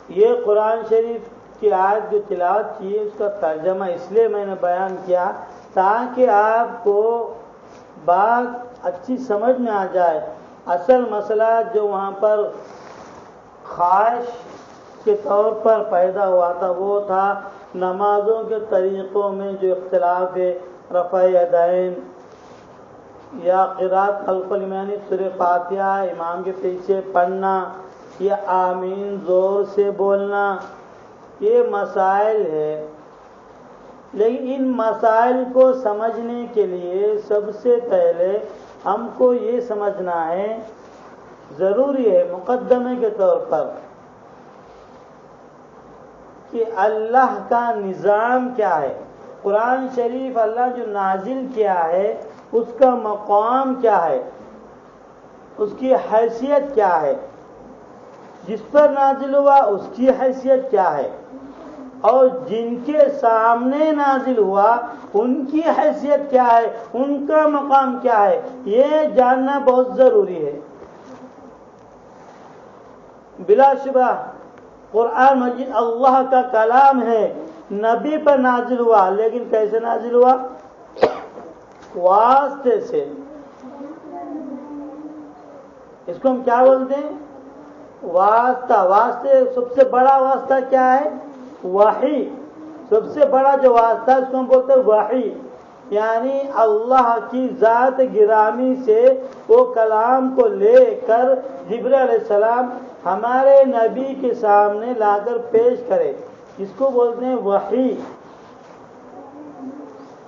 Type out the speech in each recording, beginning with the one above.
یہ قرآن شریف کی آیت جو تلاوت کی ہے اس کا ترجمہ اس لیے میں نے بیان کیا تاکہ آپ کو بات اچھی سمجھ میں آ جائے. اصل مسئلہ جو وہاں پر خواہش کے طور پر پیدا ہوا تھا وہ تھا نمازوں کے طریقوں میں جو اختلاف ہے، رفع یدین یا قرات خلف الامام سورہ فاتحہ امام کے پیچھے پڑھنا یا آمین زور سے بولنا، یہ مسائل ہے. لیکن ان مسائل کو سمجھنے کے لیے سب سے پہلے ہم کو یہ سمجھنا ہے، ضروری ہے مقدمے کے طور پر، کہ اللہ کا نظام کیا ہے. قرآن شریف اللہ جو نازل کیا ہے اس کا مقام کیا ہے، اس کی حیثیت کیا ہے، جس پر نازل ہوا اس کی حیثیت کیا ہے، اور جن کے سامنے نازل ہوا ان کی حیثیت کیا ہے، ان کا مقام کیا ہے، یہ جاننا بہت ضروری ہے. بلا شبہ قرآن مجید اللہ کا کلام ہے، نبی پر نازل ہوا، لیکن کیسے نازل ہوا؟ واسطے سے. اس کو ہم کیا بولتے ہیں؟ واسطہ. واسطے سب سے بڑا واسطہ کیا ہے؟ وحی. سب سے بڑا جو واسطہ ہے اس کو ہم بولتے ہیں وحی، یعنی اللہ کی ذات گرامی سے وہ کلام کو لے کر جبرائیل علیہ السلام ہمارے نبی کے سامنے لا کر پیش کرے، اس کو بولتے ہیں وحی.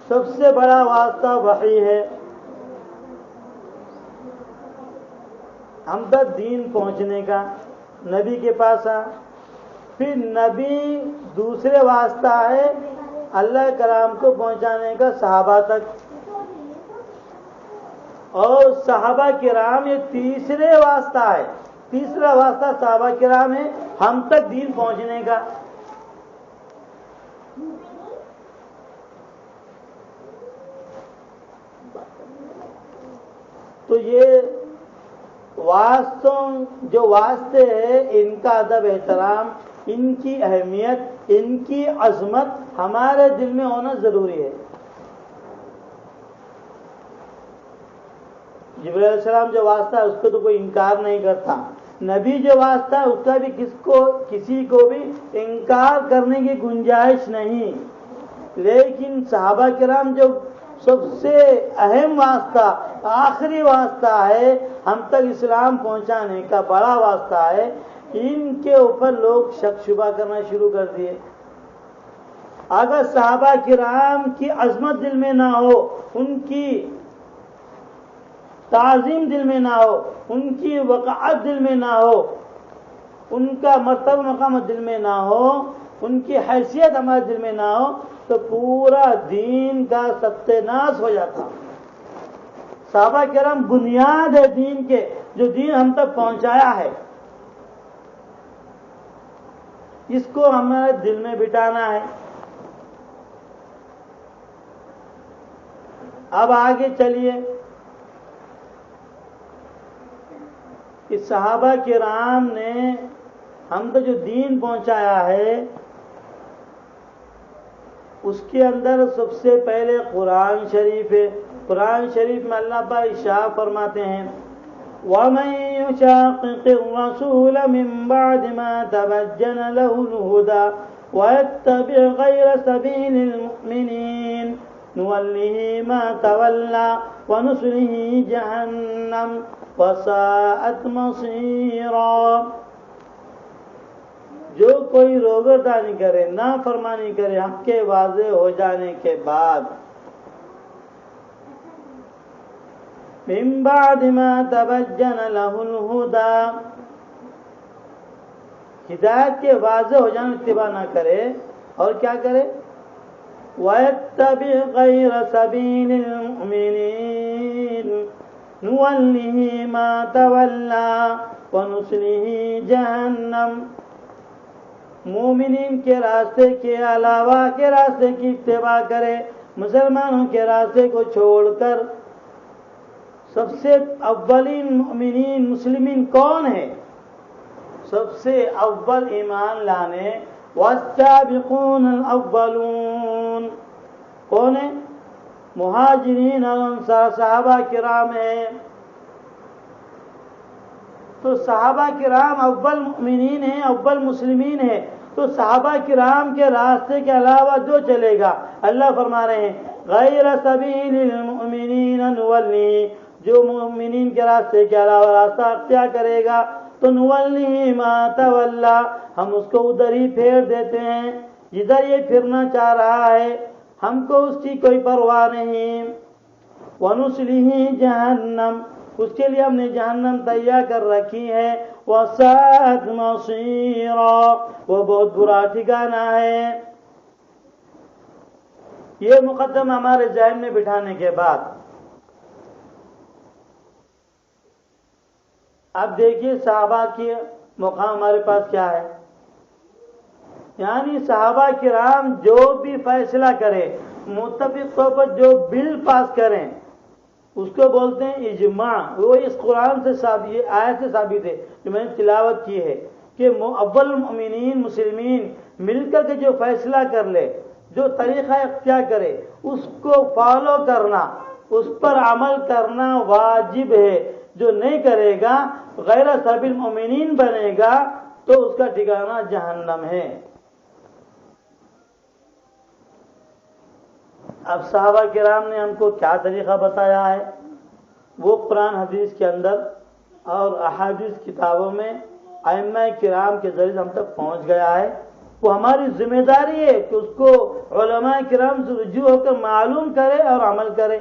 سب سے بڑا واسطہ وحی ہے. ہم تک دین پہنچنے کا نبی کے پاس آ، پھر نبی دوسرے واسطہ ہے اللہ کلام کو پہنچانے کا صحابہ تک، اور صحابہ کرام یہ تیسرے واسطہ ہے. تیسرا واسطہ صحابہ کرام ہے ہم تک دین پہنچنے کا. تو یہ جو واسطے ہیں ان کا ادب احترام، ان کی اہمیت، ان کی عظمت ہمارے دل میں ہونا ضروری ہے. جبرائیل علیہ السلام جو واسطہ ہے اس کو تو کوئی انکار نہیں کرتا. نبی جو واسطہ ہے اس کا بھی کسی کو بھی انکار کرنے کی گنجائش نہیں. لیکن صحابہ کرام جو سب سے اہم واسطہ، آخری واسطہ ہے، ہم تک اسلام پہنچانے کا بڑا واسطہ ہے، ان کے اوپر لوگ شک شبہ کرنا شروع کر دیے. اگر صحابہ کرام کی عظمت دل میں نہ ہو، ان کی تعظیم دل میں نہ ہو، ان کی وقعت دل میں نہ ہو، ان کا مرتبہ مقام دل میں نہ ہو، ان کی حیثیت ہمارے دل میں نہ ہو، تو پورا دین کا ستیہ ہو جاتا. صحابہ کرام بنیاد ہے دین کے، جو دین ہم تک پہنچایا ہے، اس کو ہمارے دل میں بٹھانا ہے. اب آگے چلیے کہ صحابہ کرام نے ہم تو جو دین پہنچایا ہے اس کے اندر سب سے پہلے قرآن شریف ہے. قرآن شریف میں اللہ پاک ارشاد فرماتے ہیں وَمَن يُشَاقِقِ الرَّسُولَ مِن بَعْدِ مَا تَبَيَّنَ لَهُ الْهُدَى وَيَتَّبِعْ غَيْرَ سَبِيلِ الْمُؤْمِنِينَ نُوَلِّهِ مَا تَوَلَّى وَنُصْلِهِ جَهَنَّمَ وَسَاءَتْ مَصِيرًا. جو کوئی روگردانی کرے، نافرمانی کرے حق کے واضح ہو جانے کے بعد، من بعد ما تبین له الہدی، ہدایت کے واضح ہو جانے اتباع نہ کرے، اور کیا کرے؟ وَيَتَّبِعْ غَيْرَ سَبِيلِ الْمُؤْمِنِينَ نُوَلِّهِ مَا تَوَلَّى وَنُصْلِهِ جَهَنَّمَ. مومنین کے راستے کے علاوہ کے راستے کی اتباع کرے، مسلمانوں کے راستے کو چھوڑ کر. سب سے اولین مؤمنین مسلمین کون ہیں؟ سب سے اول ایمان لانے والسابقون الاولون کون ہے؟ مہاجرین اور انصار صحابہ کرام ہیں. تو صحابہ کرام اول مؤمنین ہیں، اول مسلمین ہیں. تو صحابہ کرام کے راستے کے علاوہ جو چلے گا، اللہ فرما رہے ہیں غیر سبیل المؤمنین نولی، جو مومنین کے راستے کے علاوہ راستہ اختیار کرے گا تو نولی ما تولا، ہم اس کو ادھر ہی پھیر دیتے ہیں جدھر یہ پھرنا چاہ رہا ہے، ہم کو اس کی کوئی پرواہ نہیں. ونصلہ جہنم، اس کے لیے ہم نے جہنم تیار کر رکھی ہے. وساءت مصیرا، وہ بہت برا ٹھکانہ ہے. یہ مقدمہ ہمارے ذہن میں بٹھانے کے بعد اب دیکھیے صحابہ کی مقام ہمارے پاس کیا ہے. یعنی صحابہ کرام جو بھی فیصلہ کرے، متفق طور پر جو بل پاس کریں، اس کو بولتے ہیں اجماع. وہ اس قرآن سے یہ آیت سے ثابت ہے جو میں نے تلاوت کی ہے کہ اول المؤمنین مسلمین مل کر کے جو فیصلہ کر لے، جو طریقہ اختیار کرے، اس کو فالو کرنا، اس پر عمل کرنا واجب ہے. جو نہیں کرے گا، غیر سبیل المؤمنین بنے گا، تو اس کا ٹھکانہ جہنم ہے. اب صحابہ کرام نے ہم کو کیا طریقہ بتایا ہے، وہ قرآن حدیث کے اندر اور احادیث کتابوں میں ائمہ کرام کے ذریعے ہم تک پہنچ گیا ہے. وہ ہماری ذمہ داری ہے کہ اس کو علماء کرام سے رجوع ہو کر معلوم کرے اور عمل کرے.